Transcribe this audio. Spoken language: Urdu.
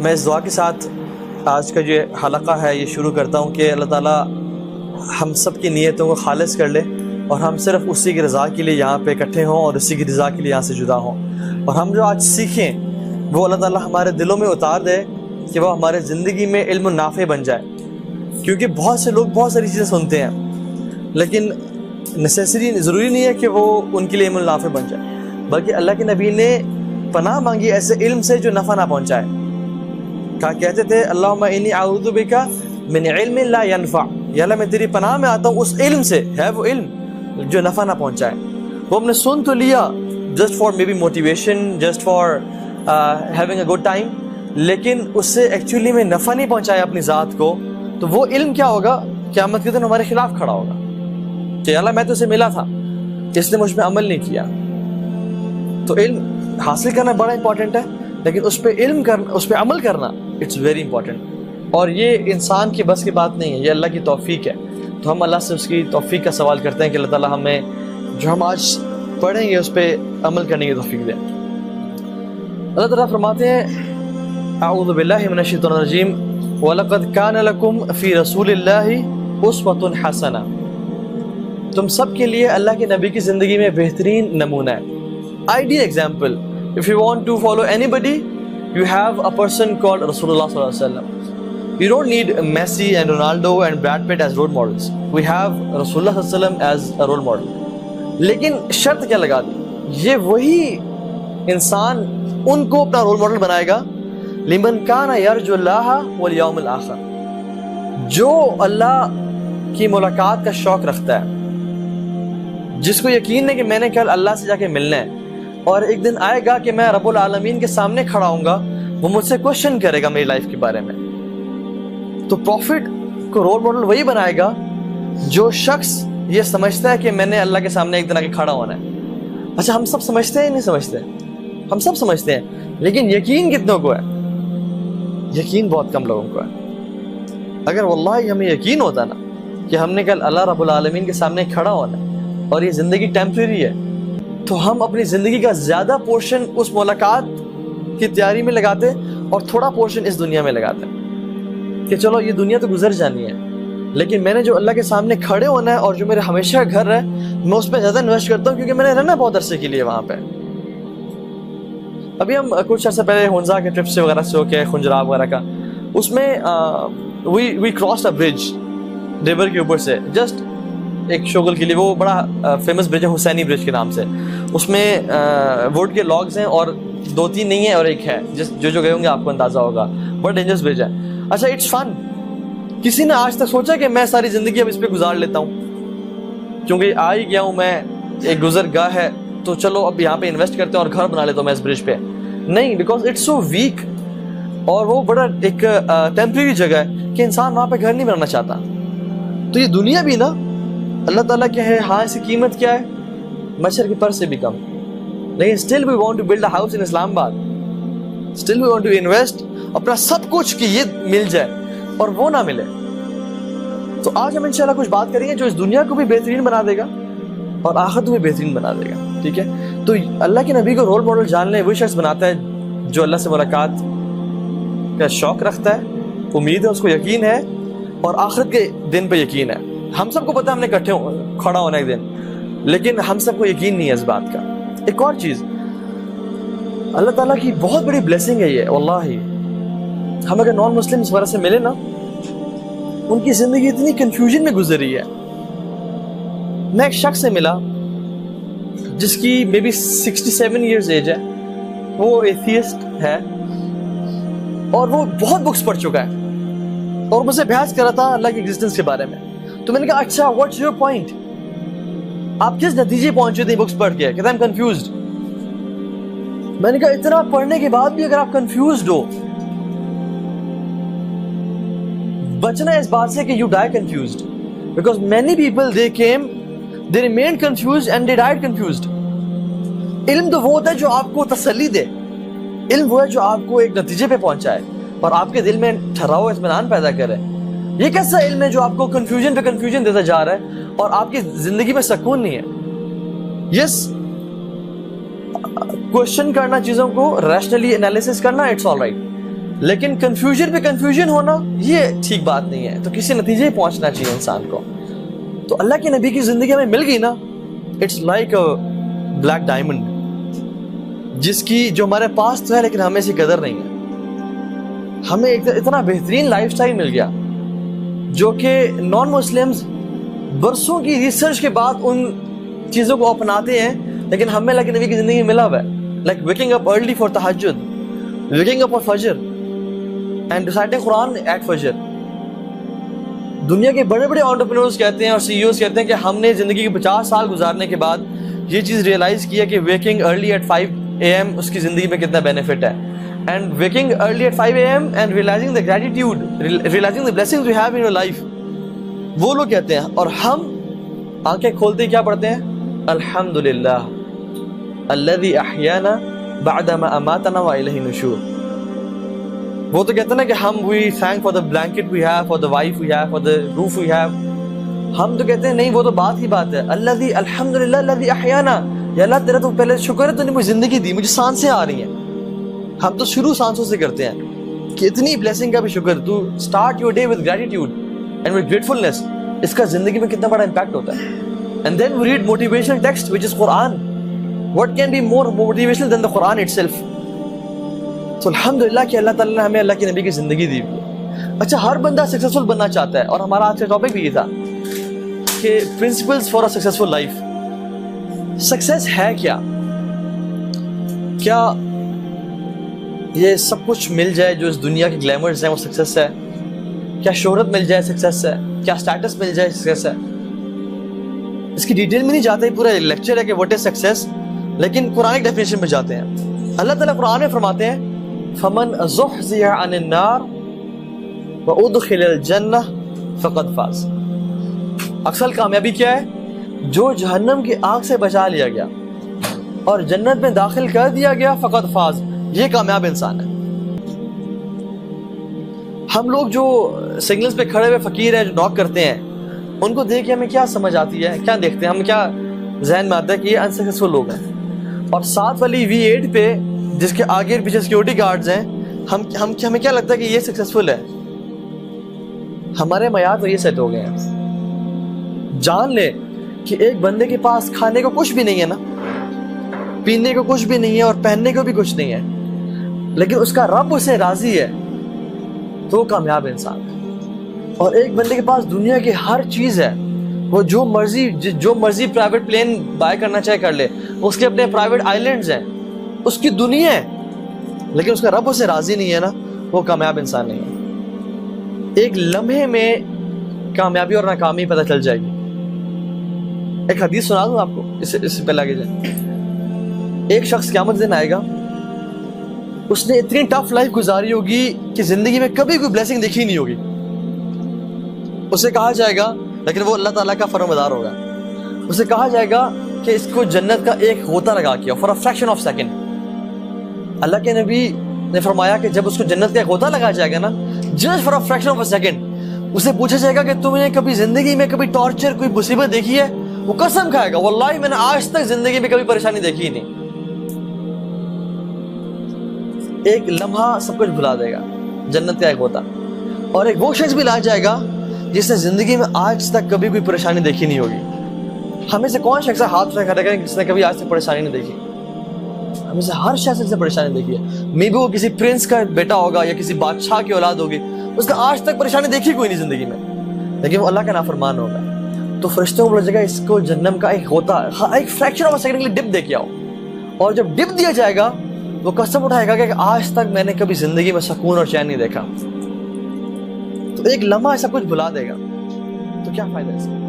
میں اس دعا کے ساتھ آج کا جو حلقہ ہے یہ شروع کرتا ہوں کہ اللہ تعالیٰ ہم سب کی نیتوں کو خالص کر لے اور ہم صرف اسی کی رضا کے لیے یہاں پہ اکٹھے ہوں اور اسی کی رضا کے لیے یہاں سے جدا ہوں، اور ہم جو آج سیکھیں وہ اللہ تعالیٰ ہمارے دلوں میں اتار دے کہ وہ ہمارے زندگی میں علم نافع بن جائے. کیونکہ بہت سے لوگ بہت ساری چیزیں سنتے ہیں لیکن ضروری نہیں ہے کہ وہ ان کے لیے علم نافع بن جائے، بلکہ اللہ کے نبی نے پناہ مانگی ایسے علم سے جو نفع نہ پہنچائے. کہتے تھے اللہم انی اعوذ بک من علم لا ینفع، یا اللہ میں تیری پناہ میں آتا ہوں اس علم سے، ہے وہ علم جو نفع نہ پہنچائے. وہ ہم نے سن تو لیا just for maybe motivation, just for having a good time, لیکن اس سے ایکچولی میں نفع نہیں پہنچایا اپنی ذات کو، تو وہ علم کیا ہوگا؟ قیامت کے دن ہمارے خلاف کھڑا ہوگا کہ اللہ میں تو اسے ملا تھا، اس نے مجھ پہ عمل نہیں کیا. تو علم حاصل کرنا بڑا امپورٹنٹ ہے، لیکن اس پہ علم کرنا، اس پہ عمل کرنا اٹس ویری امپورٹنٹ. اور یہ انسان کی بس کی بات نہیں ہے، یہ اللہ کی توفیق ہے. تو ہم اللہ سے اس کی توفیق کا سوال کرتے ہیں کہ اللہ تعالیٰ ہمیں جو ہم آج پڑھیں گے اس پہ عمل کرنے کی توفیق دیں. اللہ تعالیٰ فرماتے ہیں اعوذ باللہ من الشیطان الرجیم وَلَقَدْ كَانَ لَكُمْ فِي رَسُولِ اللَّهِ أُسْوَةٌ حَسَنَةٌ، تم سب کے لیے اللہ کے نبی کی زندگی میں بہترین نمونہ ہے. Ideal example. If you want to follow anybody, you have a person called Rasulullah sallallahu alaihi wasallam. You don't need Messi and Ronaldo and Brad Pitt as role models. We have Rasulullah sallallahu alaihi wasallam as a role model. لیکن شرط کیا لگا دی؟ یہ وہی انسان ان کو اپنا رول ماڈل بنائے گا لمن کان یرجو اللہ والیوم الآخر، جو اللہ کی ملاقات کا شوق رکھتا ہے، جس کو یقین ہے کہ میں نے کل اللہ سے جا کے ملنا ہے اور ایک دن آئے گا کہ میں رب العالمین کے سامنے کھڑا ہوں گا، وہ مجھ سے کوشچن کرے گا میری لائف کے بارے میں. تو پروفٹ کو رول ماڈل وہی بنائے گا جو شخص یہ سمجھتا ہے کہ میں نے اللہ کے سامنے ایک دن آ کے کھڑا ہونا ہے. اچھا ہم سب سمجھتے ہیں نہیں سمجھتے؟ ہم سب سمجھتے ہیں، لیکن یقین کتنوں کو ہے؟ یقین بہت کم لوگوں کو ہے. اگر واللہ ہمیں یقین ہوتا نا کہ ہم نے کل اللہ رب العالمین کے سامنے کھڑا ہونا ہے اور یہ زندگی ٹیمپریری ہے، تو ہم اپنی زندگی کا زیادہ پورشن اس ملاقات کی تیاری میں لگاتے اور تھوڑا پورشن اس دنیا میں لگاتے کہ چلو یہ دنیا تو گزر جانی ہے، لیکن میں نے جو اللہ کے سامنے کھڑے ہونا ہے اور جو میرے ہمیشہ کا گھر ہے میں اس پہ زیادہ انویسٹ کرتا ہوں، کیونکہ میں نے رہنا بہت عرصے کے لیے وہاں پہ. ابھی ہم کچھ عرصے پہلے ہنزا کے ٹرپ سے وغیرہ سے ہو کے خنجراب وغیرہ کا، اس میں وی کراس اے برج ریور کے اوپر سے جسٹ ایک شغل کے لیے. وہ بڑا فیمس برج ہے حسینی برج کے نام سے. اس میں ووڈ کے لاگز ہیں اور 2-3 نہیں ہیں اور ایک ہے، جو گئے ہوں گے آپ کو اندازہ ہوگا. بڑا ڈینجرس برج ہے. اچھا اٹس فن. کسی نے آج تک سوچا کہ میں ساری زندگی اب اس پہ گزار لیتا ہوں کیونکہ آ ہی گیا ہوں میں، ایک گزر گاہ ہے تو چلو اب یہاں پہ انویسٹ کرتے ہیں اور گھر بنا لیتا ہوں میں اس برج پہ؟ نہیں، بیکاز اٹس سو ویک اور وہ بڑا ایک ٹیمپریری جگہ ہے کہ انسان وہاں پہ گھر نہیں بنانا چاہتا. تو یہ دنیا بھی نا اللہ تعالیٰ کیا ہے، ہاں اس کی قیمت کیا ہے؟ مچھر کے پر سے بھی کم، لیکن still we want to build a house in Islamabad, still we want to invest اپنا سب کچھ کہ یہ مل جائے اور وہ نہ ملے. تو آج ہم انشاءاللہ کچھ بات کریں گے جو اس دنیا کو بھی بہترین بنا دے گا اور آخرت کو بھی بہترین بنا دے گا. ٹھیک ہے، تو اللہ کے نبی کو رول ماڈل جان لیں. وہی شخص بناتا ہے جو اللہ سے ملاقات کا شوق رکھتا ہے، امید ہے، اس کو یقین ہے اور آخرت کے دن پہ یقین ہے. ہم سب کو پتہ ہے ہم نے اکٹھے کھڑا ہونا ایک دن، لیکن ہم سب کو یقین نہیں ہے اس بات کا. ایک اور چیز، اللہ تعالیٰ کی بہت بڑی بلیسنگ ہے یہ واللہ. ہم اگر نان مسلم اس وجہ سے ملے نا، ان کی زندگی اتنی کنفیوژن میں گزری ہے. میں ایک شخص سے ملا جس کی مے بی 67 ایئرز ایج ہے، وہ ایتھیسٹ ہے اور وہ بہت بکس پڑھ چکا ہے اور مجھ سے بحث کر رہا تھا اللہ کی ایگزسٹنس کے بارے میں. تو میں نے کہا اچھا واٹس یور پوائنٹ، آپ کس نتیجے پہنچے تھے بکس پڑھ کے؟ کہتا ہے I'm confused. میں نے کہا اتنا پڑھنے کے بعد بھی اگر آپ کنفیوزڈ ہو، بچنا اس بات سے کہ you die confused, because many people they came, they remained confused and they died confused. علم تو وہ ہوتا ہے جو آپ کو تسلی دے، علم وہ ہے جو آپ کو ایک نتیجے پہ پہنچائے اور آپ کے دل میں ٹھہراؤ اطمینان پیدا کرے. یہ کیسا علم ہے جو آپ کو کنفیوژن پہ کنفیوژن دیتا جا رہا ہے اور آپ کی زندگی میں سکون نہیں ہے؟ یس، کوشچن کرنا، چیزوں کو ریشنلی انالیسس کرنا، اٹس آل رائٹ، لیکن کنفیوژن پہ کنفیوژن ہونا یہ ٹھیک بات نہیں ہے. تو کسی نتیجے پہنچنا چاہیے انسان کو. تو اللہ کے نبی کی زندگی ہمیں مل گئی نا, it's like a black diamond, جس کی جو ہمارے پاس تو ہے لیکن ہمیں اس کی قدر نہیں ہے. ہمیں اتنا بہترین لائف سٹائل مل گیا جو کہ نان مسلمز برسوں کی ریسرچ کے بعد ان چیزوں کو اپناتے ہیں, لیکن ہمیں اللہ کے نبی کی زندگی ملا ہوا ہے. Like waking up early for tahajjud, waking up for fajr and reciting Quran at fajr. دنیا کے بڑے بڑے انٹرپرینورز کہتے ہیں اور سی ای اوز کہتے ہیں کہ ہم نے زندگی کے 50 سال گزارنے کے بعد یہ چیز ریئلائز کیا کہ waking early at 5 AM اس کی زندگی میں کتنا بینیفٹ ہے. And waking early at 5 AM and realizing the gratitude, realizing the blessings we have in your life, وہ لوگ کہتے ہیں. اور ہم آنکھیں کھولتے ہی کیا پڑھتے ہیں؟ الحمدللہ الذی احیانا بعدما اماتنا والیہ النشور. وہ تو کہتے ہیں نا کہ ہم we thank for the blanket we have, for the wife we have, for the roof we have. ہم تو کہتے ہیں نہیں, وہ تو بات ہی بات ہے. الذی الحمدللہ الذی احیانا, یا اللہ تیرا تو پہلے شکر ہے تو نے مجھے زندگی دی, مجھے سانسیں آ رہی ہیں. ہم تو شروع سانسوں سے کرتے ہیں کہ اتنی بلیسنگ کا بھی شکر. تو start your day with gratitude and with gratefulness. اس کا زندگی میں کتنا بڑا امپیکٹ ہوتا ہے. And then we read motivational text which is Quran. What can be more motivational than the Quran itself. تو الحمدللہ کہ اللہ تعالیٰ نے ہمیں اللہ کے نبی کی زندگی دی. اچھا, ہر بندہ سکسیزفل بننا چاہتا ہے, اور ہمارا آج کا ٹاپک بھی یہ تھا کہ principles for a successful life. Success ہے کیا؟ کیا یہ سب کچھ مل جائے جو اس دنیا کے گلیمرز ہیں وہ سکسیس ہے؟ کیا شہرت مل جائے سکسیس ہے؟ کیا اسٹیٹس مل جائے سکسیس ہے؟ اس کی ڈیٹیل میں نہیں جاتے, پورا لیکچر ہے کہ واٹ از سکسیس, لیکن قرآن ڈیفینیشن میں جاتے ہیں. اللہ تعالیٰ قرآن میں فرماتے ہیں فمن زحزح عن النار وادخل الجنہ فقد فاز. اصل کامیابی کیا ہے؟ جو جہنم کی آگ سے بچا لیا گیا اور جنت میں داخل کر دیا گیا, فقد فاز, یہ کامیاب انسان ہے. ہم لوگ جو سگنلز پہ کھڑے ہوئے فقیر ہیں جو ناک کرتے ہیں, ان کو دیکھ کے ہمیں کیا سمجھ آتی ہے, کیا دیکھتے ہیں ہم, کیا ذہن میں آتا ہے کہ یہ انسکسیسفل لوگ ہیں. اور ساتھ والی V8 پہ جس کے آگے اور پیچھے سیکورٹی گارڈز ہیں, ہمیں کیا لگتا ہے کہ یہ سکسیسفل ہے. ہمارے معیار تو یہ سیٹ ہو گئے ہیں. جان لے کہ ایک بندے کے پاس کھانے کو کچھ بھی نہیں ہے نا, پینے کو کچھ بھی نہیں ہے اور پہننے کو بھی کچھ نہیں ہے, لیکن اس کا رب اسے راضی ہے, تو وہ کامیاب انسان ہے. اور ایک بندے کے پاس دنیا کی ہر چیز ہے, وہ جو مرضی پرائیویٹ پلین بائی کرنا چاہے کر لے, اس کے اپنے پرائیویٹ آئیلینڈز ہیں, اس کی دنیا ہے, لیکن اس کا رب اسے راضی نہیں ہے نا, وہ کامیاب انسان نہیں ہے. ایک لمحے میں کامیابی اور ناکامی پتہ چل جائے گی. ایک حدیث سنا دوں آپ کو, اس سے پہلے آگے جائیں. ایک شخص قیامت دن آئے گا, اس نے اتنی ٹف لائف گزاری ہوگی کہ زندگی میں کبھی کوئی بلیسنگ دیکھی نہیں ہوگی. اسے کہا جائے گا, لیکن وہ اللہ تعالیٰ کا فرمانبردار ہوگا, اسے کہا جائے گا کہ اس کو جنت کا ایک غوطہ لگا کیا for a fraction of second. اللہ کے نبی نے فرمایا کہ جب اس کو جنت کا ایک غوطہ لگا جائے گا نا, just for a fraction of a second, اسے پوچھا جائے گا کہ تم نے کبھی زندگی میں کبھی ٹارچر, کوئی مصیبت دیکھی ہے؟ وہ قسم کھائے گا واللہ میں نے آج تک زندگی میں کبھی پریشانی دیکھی ہی نہیں. ایک لمحہ سب کچھ بھلا دے گا, جنت کا ایک غوطہ. اور ایک وہ شخص بھی لا جائے گا جس نے زندگی میں آج تک کبھی کوئی پریشانی دیکھی نہیں ہوگی. ہمیں سے کون شخص ہے ہاتھ اٹھا کر جس نے کبھی آج تک پریشانی نہیں دیکھی؟ ہمیں سے ہر شخص سے پریشانی دیکھی ہے. مے بی وہ کسی پرنس کا بیٹا ہوگا یا کسی بادشاہ کی اولاد ہوگی, اس نے آج تک پریشانی دیکھی کوئی نہیں زندگی میں, لیکن وہ اللہ کا نافرمان ہوگا. تو فرشتوں کو بولا جائے گا اس کو جہنم کا ایک غوطہ, ایک فریکشن آف اے سیکنڈ کے لیے ڈپ دے کے آؤ. اور جب ڈپ دیا جائے گا وہ قسم اٹھائے گا کہ آج تک میں نے کبھی زندگی میں سکون اور چین نہیں دیکھا. تو ایک لمحہ سب کچھ بھلا دے گا, تو کیا فائدہ ہے اس کا؟